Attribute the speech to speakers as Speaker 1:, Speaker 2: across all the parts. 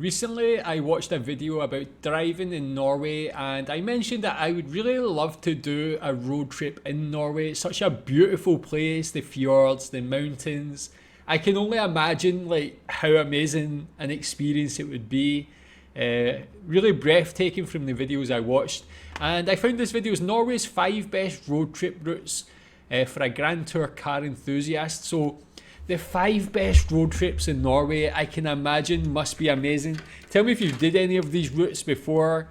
Speaker 1: Recently, I watched a video about driving in Norway, and I mentioned that I would really love to do a road trip in Norway. It's such a beautiful place, the fjords, the mountains. I can only imagine like how amazing an experience it would be. Really breathtaking from the videos I watched. And I found this video is Norway's 5 best road trip routes for a Grand Tour car enthusiast. So the 5 best road trips in Norway, I can imagine, must be amazing. Tell me if you did any of these routes before.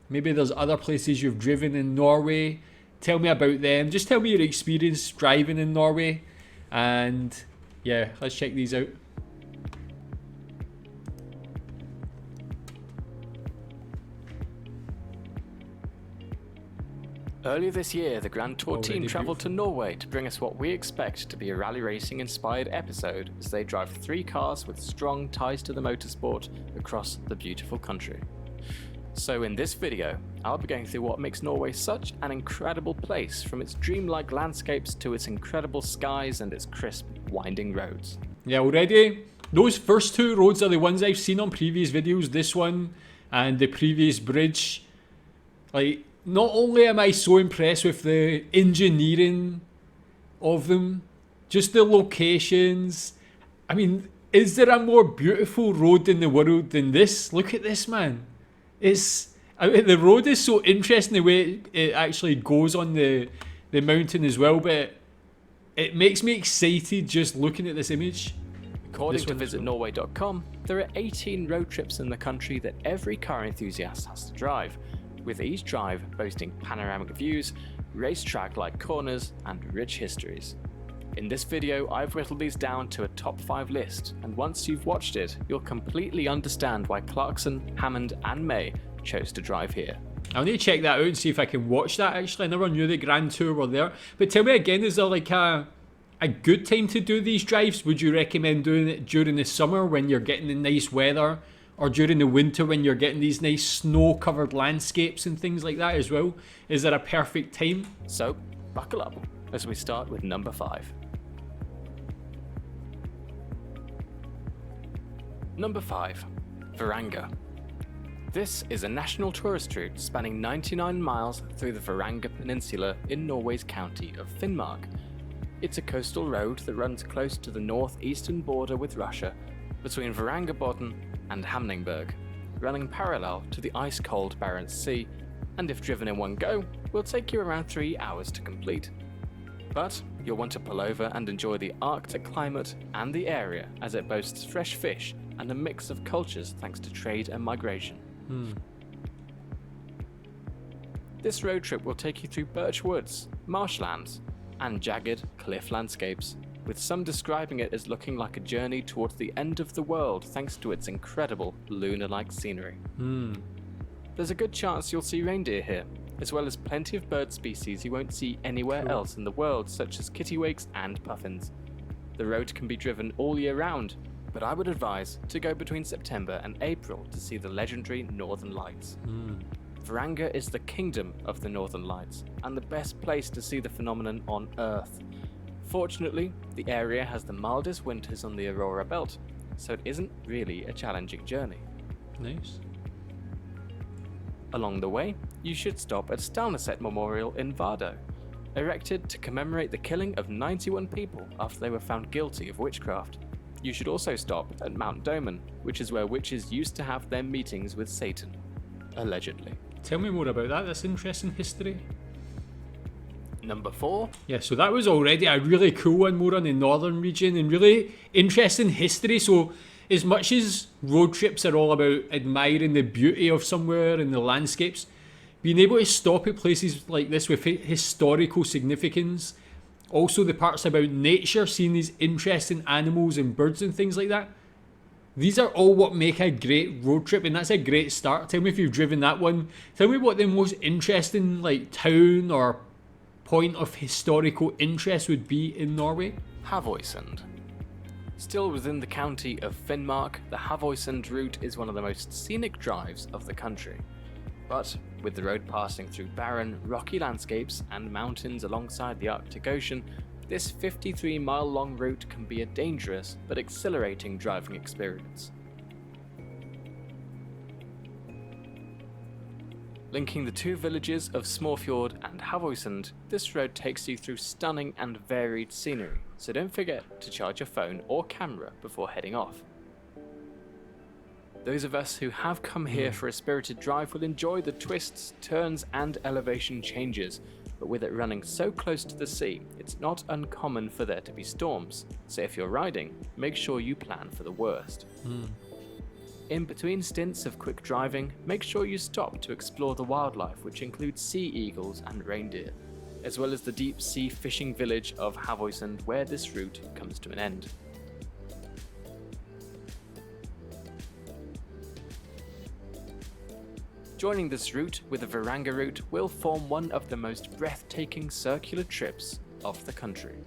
Speaker 1: Maybe there's other places you've driven in Norway. Tell me about them. Just tell me your experience driving in Norway. And yeah, let's check these out.
Speaker 2: Earlier this year, the Grand Tour team
Speaker 1: Already
Speaker 2: travelled to Norway to bring us what we expect to be a rally racing inspired episode as they drive 3 cars with strong ties to the motorsport across the beautiful country. So in this video, I'll be going through what makes Norway such an incredible place, from its dreamlike landscapes to its incredible skies and its crisp, winding roads.
Speaker 1: Yeah, already, those first 2 roads are the ones I've seen on previous videos, this one and the previous bridge. Like, not only am I so impressed with the engineering of them, just the locations. I mean, is there a more beautiful road in the world than this? Look at this, man. The road is so interesting the way it actually goes on the mountain as well, but it makes me excited just looking at this image.
Speaker 2: According to visitnorway.com, there are 18 road trips in the country that every car enthusiast has to drive, with each drive boasting panoramic views, racetrack-like corners, and rich histories. In this video, I've whittled these down to a top 5 list, and once you've watched it, you'll completely understand why Clarkson, Hammond, and May chose to drive here.
Speaker 1: I'll need to check that out and see if I can watch that actually. I never knew the Grand Tour were there. But tell me again, is there like a good time to do these drives? Would you recommend doing it during the summer when you're getting the nice weather? Or during the winter when you're getting these nice snow-covered landscapes and things like that as well? Is there a perfect time?
Speaker 2: So, buckle up as we start with number 5. Number 5. Varanger. This is a national tourist route spanning 99 miles through the Varanger peninsula in Norway's county of Finnmark. It's a coastal road that runs close to the northeastern border with Russia, between Varangerbotn and Hamningberg, running parallel to the ice-cold Barents Sea, and if driven in one go, will take you around 3 hours to complete. But you'll want to pull over and enjoy the Arctic climate and the area, as it boasts fresh fish and a mix of cultures thanks to trade and migration. This road trip will take you through birch woods, marshlands, and jagged cliff landscapes, with some describing it as looking like a journey towards the end of the world thanks to its incredible lunar-like scenery. There's a good chance you'll see reindeer here, as well as plenty of bird species you won't see anywhere else in the world, such as kittiwakes and puffins. The road can be driven all year round, but I would advise to go between September and April to see the legendary Northern Lights. Varanger is the kingdom of the Northern Lights, and the best place to see the phenomenon on Earth. Fortunately, the area has the mildest winters on the Aurora Belt, so it isn't really a challenging journey.
Speaker 1: Nice.
Speaker 2: Along the way, you should stop at Stalneset Memorial in Vardø, erected to commemorate the killing of 91 people after they were found guilty of witchcraft. You should also stop at Mount Domen, which is where witches used to have their meetings with Satan, allegedly.
Speaker 1: Tell me more about that. That's interesting history.
Speaker 2: Number 4.
Speaker 1: Yeah, so that was already a really cool one, more on the northern region, and really interesting history. So as much as road trips are all about admiring the beauty of somewhere and the landscapes, being able to stop at places like this with historical significance, also the parts about nature, seeing these interesting animals and birds and things like that, these are all what make a great road trip, and that's a great start. Tell me if you've driven that one. Tell me what the most interesting like town or point of historical interest would be in Norway.
Speaker 2: Havøysund. Still within the county of Finnmark, the Havøysund route is one of the most scenic drives of the country. But with the road passing through barren, rocky landscapes and mountains alongside the Arctic Ocean, this 53-mile-long route can be a dangerous but exhilarating driving experience. Linking the two villages of Småfjord and Havøysund, this road takes you through stunning and varied scenery, so don't forget to charge your phone or camera before heading off. Those of us who have come here for a spirited drive will enjoy the twists, turns and elevation changes, but with it running so close to the sea, it's not uncommon for there to be storms, so if you're riding, make sure you plan for the worst. In between stints of quick driving, make sure you stop to explore the wildlife, which includes sea eagles and reindeer, as well as the deep sea fishing village of Havøysund, where this route comes to an end. Joining this route with the Varanger route will form one of the most breathtaking circular trips of the country.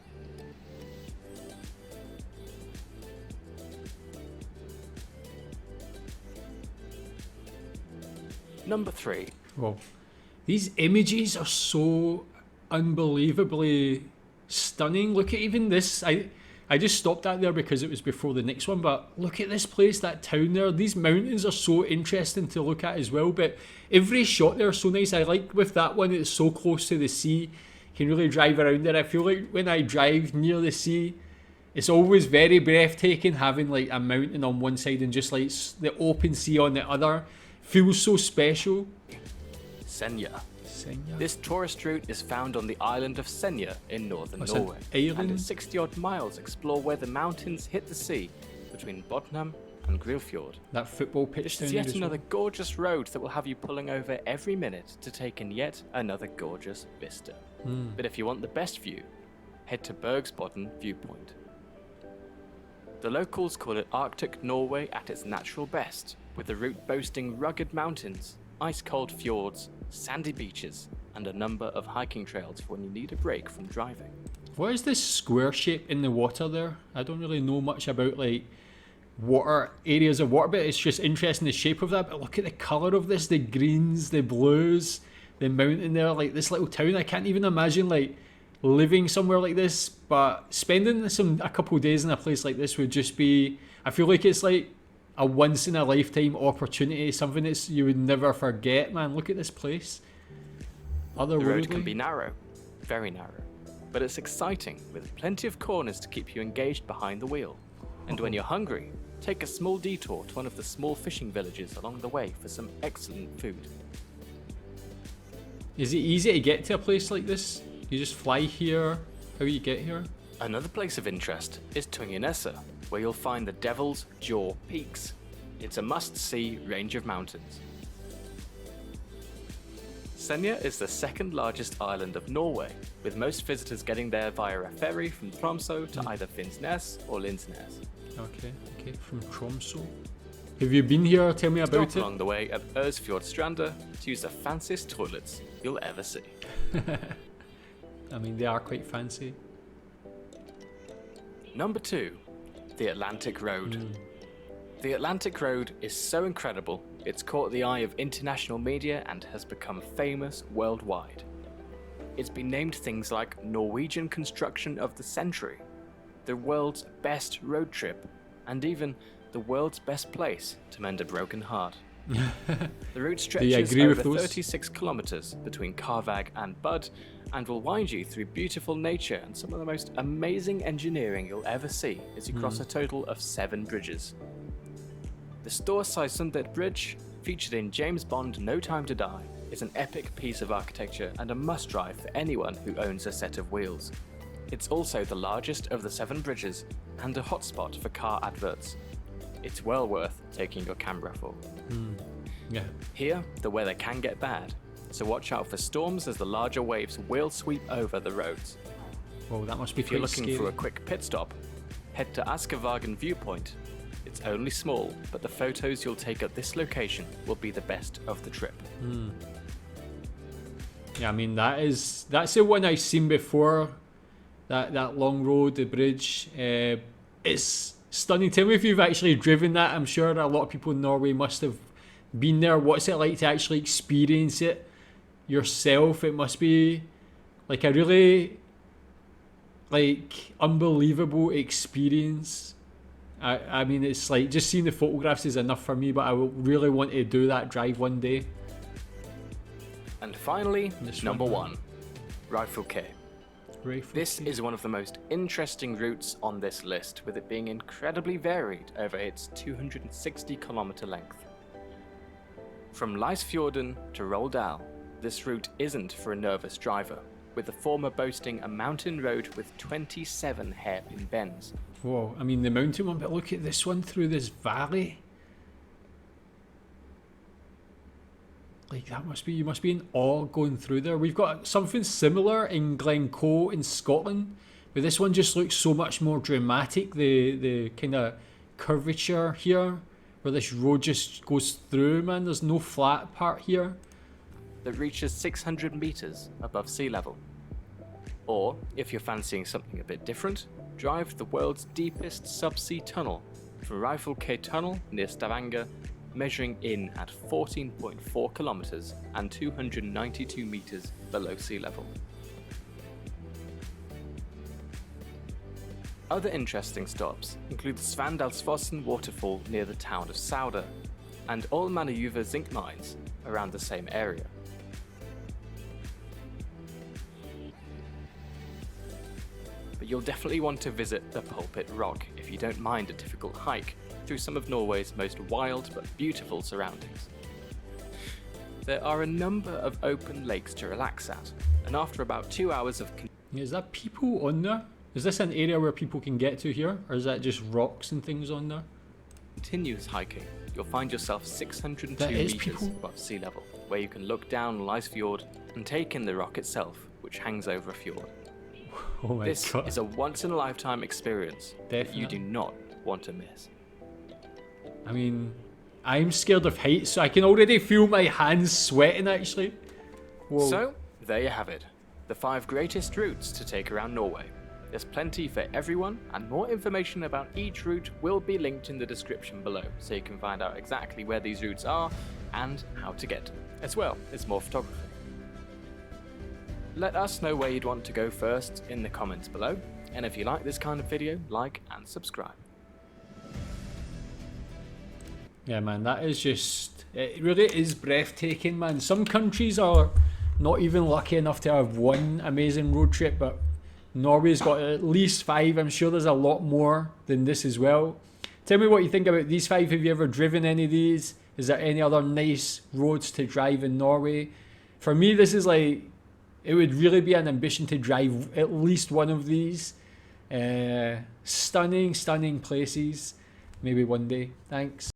Speaker 2: Number 3.
Speaker 1: Well, these images are so unbelievably stunning. Look at even this. I just stopped that there because it was before the next one, but look at this place, that town there. These mountains are so interesting to look at as well, but every shot there is so nice. I like with that one, it's so close to the sea. You can really drive around there. I feel like when I drive near the sea, it's always very breathtaking having like a mountain on one side and just like the open sea on the other. Feels so special.
Speaker 2: Senja.
Speaker 1: Senja.
Speaker 2: This tourist route is found on the island of Senja in northern
Speaker 1: It's
Speaker 2: Norway,
Speaker 1: an island?
Speaker 2: and in 60 odd miles explore where the mountains hit the sea between Bodnam and Ryfylke.
Speaker 1: That football pitch
Speaker 2: This
Speaker 1: down
Speaker 2: is
Speaker 1: there
Speaker 2: yet
Speaker 1: as well.
Speaker 2: another gorgeous road that will have you pulling over every minute to take in yet another gorgeous vista. But if you want the best view, head to Bergsbotn viewpoint. The locals call it Arctic Norway at its natural best, with the route boasting rugged mountains, ice-cold fjords, sandy beaches, and a number of hiking trails for when you need a break from driving.
Speaker 1: What is this square shape in the water there? I don't really know much about like water, areas of water, but it's just interesting the shape of that. But look at the colour of this, the greens, the blues, the mountain there, like this little town. I can't even imagine like living somewhere like this, but spending a couple of days in a place like this would just be, I feel like it's like a once in a lifetime opportunity, something that you would never forget, man. Look at this place.
Speaker 2: The road can be narrow, very narrow, but it's exciting with plenty of corners to keep you engaged behind the wheel. And when you're hungry, take a small detour to one of the small fishing villages along the way for some excellent food.
Speaker 1: Is it easy to get to a place like this? You just fly here? How do you get here?
Speaker 2: Another place of interest is Tungenessa, where you'll find the Devil's Jaw Peaks. It's a must-see range of mountains. Senja is the second largest island of Norway, with most visitors getting there via a ferry from Tromsø to either Finnsnes or Lindesnes.
Speaker 1: Okay, from Tromsø. Have you been here? Tell me about
Speaker 2: Stop along the way at Ørsfjord Stranda to use the fanciest toilets you'll ever see.
Speaker 1: I mean, they are quite fancy.
Speaker 2: Number 2, the Atlantic Road. The Atlantic Road is so incredible, it's caught the eye of international media and has become famous worldwide. It's been named things like Norwegian construction of the century, the world's best road trip, and even the world's best place to mend a broken heart. The route stretches over 36 kilometers between Karvag and Bud and will wind you through beautiful nature and some of the most amazing engineering you'll ever see as you cross a total of 7 bridges. The Storsøysundet Bridge, featured in James Bond No Time to Die, is an epic piece of architecture and a must-drive for anyone who owns a set of wheels. It's also the largest of the 7 bridges and a hotspot for car adverts. It's well worth taking your camera for.
Speaker 1: Yeah.
Speaker 2: Here, the weather can get bad, so watch out for storms as the larger waves will sweep over the roads.
Speaker 1: Well, that must be
Speaker 2: If you're
Speaker 1: quite
Speaker 2: looking
Speaker 1: scary.
Speaker 2: for a quick pit stop, head to Askevagen Viewpoint. It's only small, but the photos you'll take at this location will be the best of the trip.
Speaker 1: Yeah, I mean that's the one I've seen before. That long road, the bridge. It's stunning. Tell me if you've actually driven that. I'm sure a lot of people in Norway must have been there. What's it like to actually experience it yourself? It must be like a really unbelievable experience. I mean, it's like just seeing the photographs is enough for me, but I will really want to do that drive one day.
Speaker 2: And finally,
Speaker 1: This
Speaker 2: number
Speaker 1: one.
Speaker 2: 1, Ryfylke. This is one of the most interesting routes on this list, with it being incredibly varied over its 260-kilometer length. From Lysfjorden to Roldal, this route isn't for a nervous driver, with the former boasting a mountain road with 27 hairpin bends.
Speaker 1: Whoa, I mean the mountain one, but look at this one through this valley. Like that must be, you must be in awe going through there. We've got something similar in Glencoe in Scotland, but this one just looks so much more dramatic. The kind of curvature here, where this road just goes through, man. There's no flat part here.
Speaker 2: That reaches 600 meters above sea level. Or, if you're fancying something a bit different, drive the world's deepest subsea tunnel from Ryfylke Tunnel near Stavanger, measuring in at 14.4 kilometers and 292 meters below sea level. Other interesting stops include the Svandalsfossen waterfall near the town of Sauda, and Allmannajuva zinc mines around the same area. But you'll definitely want to visit the Pulpit Rock if you don't mind a difficult hike through some of Norway's most wild but beautiful surroundings. There are a number of open lakes to relax at, and after about 2 hours of
Speaker 1: Is that people on there? Is this an area where people can get to here, or is that just rocks and things on there?
Speaker 2: continuous hiking, you'll find yourself 602
Speaker 1: That is
Speaker 2: meters
Speaker 1: people?
Speaker 2: above sea level, where you can look down Lysfjord and take in the rock itself, which hangs over a fjord.
Speaker 1: Oh my
Speaker 2: This
Speaker 1: god.
Speaker 2: is a once-in-a-lifetime experience that you
Speaker 1: Definitely.
Speaker 2: do not want to miss.
Speaker 1: I mean, I'm scared of heights, so I can already feel my hands sweating actually. Whoa.
Speaker 2: So, there you have it. The 5 greatest routes to take around Norway. There's plenty for everyone, and more information about each route will be linked in the description below, so you can find out exactly where these routes are and how to get to them, as well as more photography. Let us know where you'd want to go first in the comments below, and if you like this kind of video, like and subscribe.
Speaker 1: Yeah, man, that is just, it really is breathtaking, man. Some countries are not even lucky enough to have one amazing road trip, but Norway's got at least 5. I'm sure there's a lot more than this as well. Tell me what you think about these 5. Have you ever driven any of these? Is there any other nice roads to drive in Norway? For me, this is like, it would really be an ambition to drive at least one of these. Stunning, stunning places. Maybe one day. Thanks.